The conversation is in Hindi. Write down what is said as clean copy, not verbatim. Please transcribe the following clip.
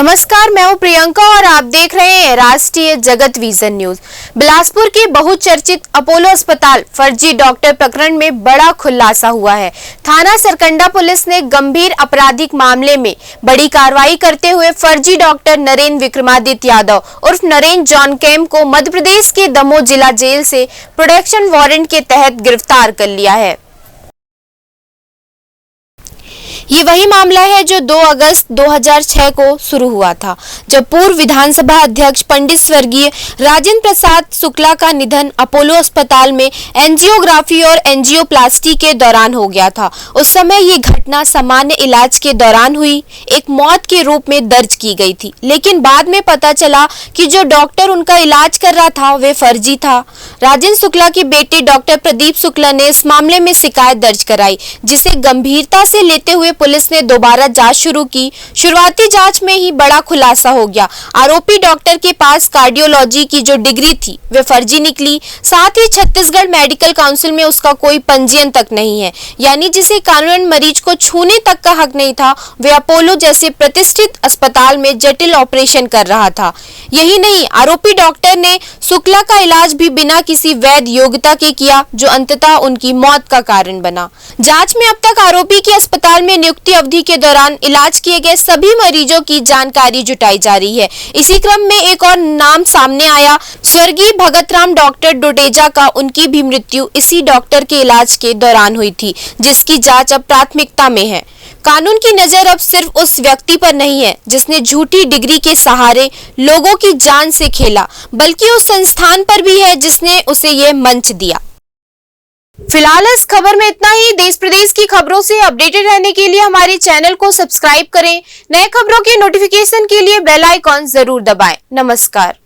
नमस्कार, मैं हूं प्रियंका और आप देख रहे हैं राष्ट्रीय जगत विजन न्यूज। बिलासपुर के बहुचर्चित अपोलो अस्पताल फर्जी डॉक्टर प्रकरण में बड़ा खुलासा हुआ है। थाना सरकंडा पुलिस ने गंभीर आपराधिक मामले में बड़ी कार्रवाई करते हुए फर्जी डॉक्टर नरेंद्र विक्रमादित्य यादव उर्फ नरेंद्र जॉन कैम को मध्य प्रदेश के दमोह जिला जेल से प्रोटेक्शन वारंट के तहत गिरफ्तार कर लिया है। ये वही मामला है जो 2 अगस्त 2006 को शुरू हुआ था, जब पूर्व विधानसभा अध्यक्ष पंडित स्वर्गीय राजेंद्र प्रसाद शुक्ला का निधन अपोलो अस्पताल में एंजियोग्राफी और एंजियोप्लास्टी के दौरान हो गया था। उस समय ये घटना सामान्य इलाज के दौरान हुई एक मौत के रूप में दर्ज की गई थी, लेकिन बाद में पता चला कि जो डॉक्टर उनका इलाज कर रहा था वे फर्जी था। राजेंद्र शुक्ला के बेटे डॉक्टर प्रदीप शुक्ला ने इस मामले में शिकायत दर्ज कराई, जिसे गंभीरता से लेते हुए पुलिस ने दोबारा जांच शुरू की। शुरुआती जांच में ही बड़ा खुलासा हो गया। आरोपी डॉक्टर के पास कार्डियोलॉजी की जो डिग्री थी वे फर्जी निकली। साथ ही छत्तीसगढ़ मेडिकल काउंसिल में उसका कोई पंजीयन तक नहीं है, यानी जिसे कानूनन मरीज को छूने तक का हक नहीं था, वे अपोलो जैसे प्रतिष्ठित अस्पताल में जटिल ऑपरेशन कर रहा था। यही नहीं, आरोपी डॉक्टर ने शुक्ला का इलाज भी बिना किसी वैध योग्यता के किया, जो अंततः उनकी मौत का कारण बना। जांच में अब तक आरोपी के अस्पताल में नियुक्ति अवधि के दौरान इलाज किए गए सभी मरीजों की जानकारी जुटाई जा रही है। इसी क्रम में एक और नाम सामने आया, स्वर्गीय भगतराम डॉक्टर डोडेजा का। उनकी भी मृत्यु इसी डॉक्टर के इलाज के दौरान हुई थी, जिसकी जांच अब प्राथमिकता में है। कानून की नजर अब सिर्फ उस व्यक्ति पर नहीं है जिसने झूठी डिग्री के सहारे लोगों की जान से खेला, बल्कि उस संस्थान पर भी है जिसने उसे यह मंच दिया। फिलहाल इस खबर में इतना ही। देश प्रदेश की खबरों से अपडेटेड रहने के लिए हमारे चैनल को सब्सक्राइब करें। नए खबरों के नोटिफिकेशन के लिए बेल आइकॉन जरूर दबाएं। नमस्कार।